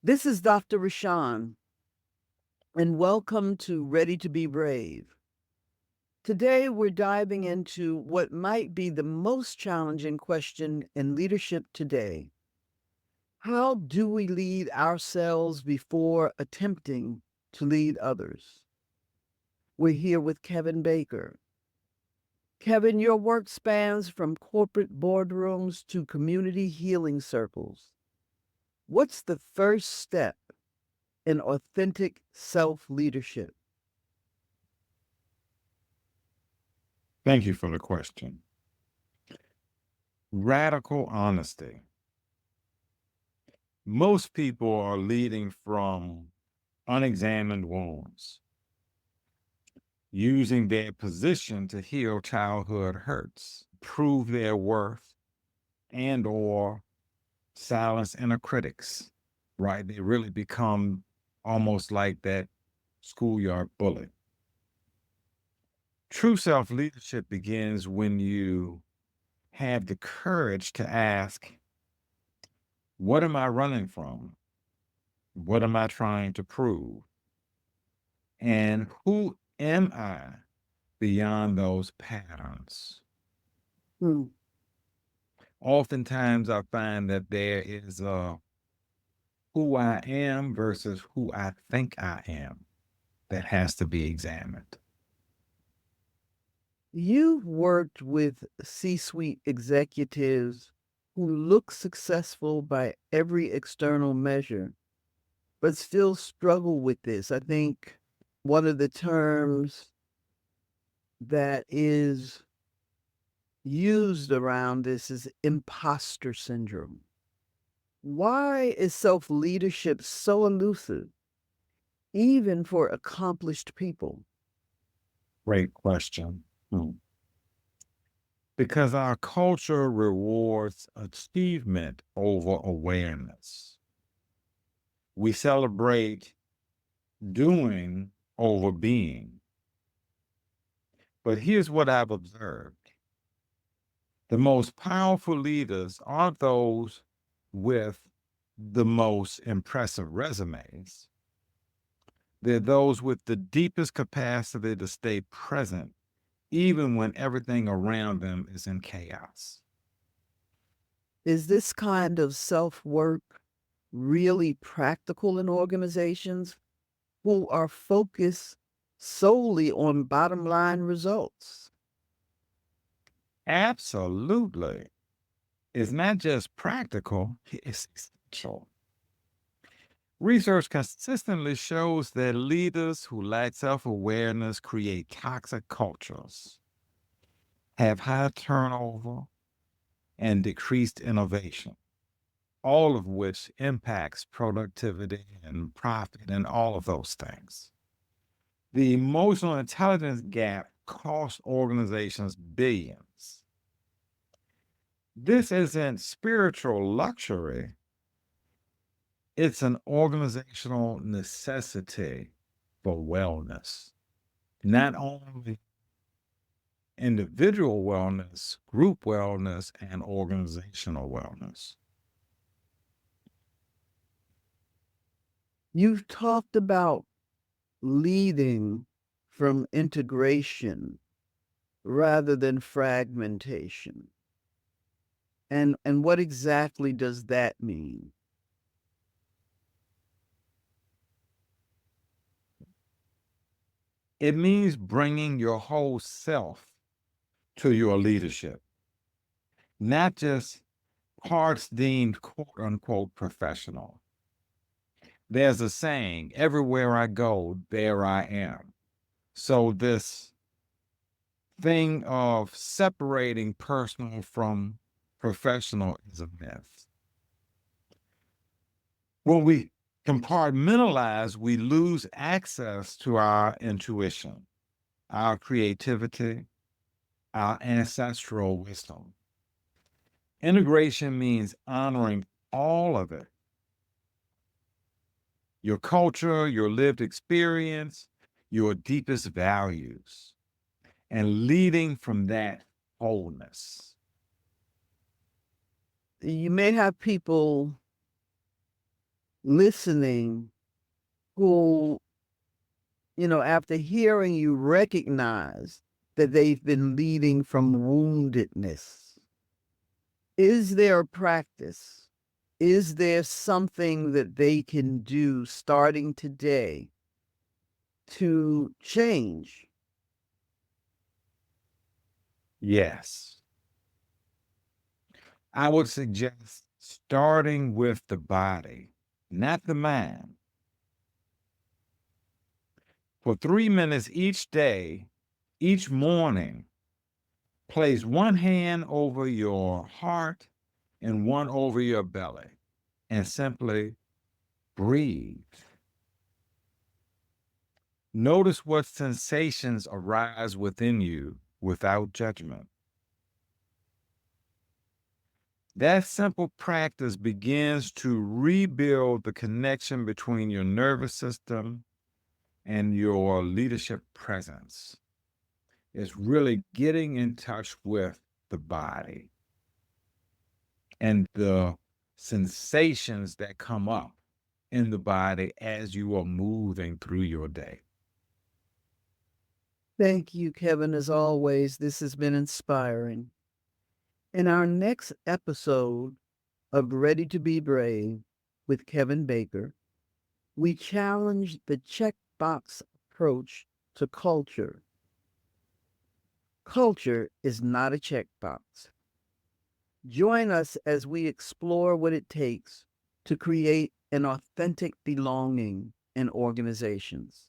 This is Dr. Rashawn, and welcome to Ready to Be Brave. Today, we're diving into what might be the most challenging question in leadership today. How do we lead ourselves before attempting to lead others? We're here with Kevin Baker. Kevin, your work spans from corporate boardrooms to community healing circles. What's the first step in authentic self-leadership? Thank you for the question. Radical honesty. Most people are leading from unexamined wounds, using their position to heal childhood hurts, prove their worth, and or silence inner critics, right? They really become almost like that schoolyard bully. True self-leadership begins when you have the courage to ask, what am I running from? What am I trying to prove? And who am I beyond those patterns? Hmm. Oftentimes, I find that there is who I am versus who I think I am that has to be examined. You've worked with C-suite executives who look successful by every external measure, but still struggle with this. I think one of the terms that is used around this is imposter syndrome. Why is self-leadership so elusive, even for accomplished people? Great question. Because our culture rewards achievement over awareness. We celebrate doing over being. But here's what I've observed: the most powerful leaders aren't those with the most impressive resumes. They're those with the deepest capacity to stay present, even when everything around them is in chaos. Is this kind of self-work really practical in organizations who are focused solely on bottom line results? Absolutely. It's not just practical, it's essential. Research consistently shows that leaders who lack self awareness create toxic cultures, have high turnover, and decreased innovation, all of which impacts productivity and profit and all of those things. The emotional intelligence gap costs organizations billions. This isn't spiritual luxury, it's an organizational necessity for wellness. Not only individual wellness, group wellness, and organizational wellness. You've talked about leading from integration rather than fragmentation. And what exactly does that mean? It means bringing your whole self to your leadership, not just parts deemed quote unquote professional. There's a saying, everywhere I go, there I am. So, this thing of separating personal from professional is a myth. When we compartmentalize, we lose access to our intuition, our creativity, our ancestral wisdom. Integration means honoring all of it: your culture, your lived experience, your deepest values, and leading from that wholeness. You may have people listening, who, after hearing you recognize that they've been leading from woundedness. Is there a practice? Is there something that they can do starting today to change? Yes. I would suggest starting with the body, not the mind. For 3 minutes each day, each morning, place one hand over your heart and one over your belly and simply breathe. Notice what sensations arise within you without judgment. That simple practice begins to rebuild the connection between your nervous system and your leadership presence. It's really getting in touch with the body and the sensations that come up in the body as you are moving through your day. Thank you, Kevin. As always, this has been inspiring. In our next episode of Ready to Be Brave with Kevin Baker, we challenge the checkbox approach to culture. Culture is not a checkbox. Join us as we explore what it takes to create an authentic belonging in organizations.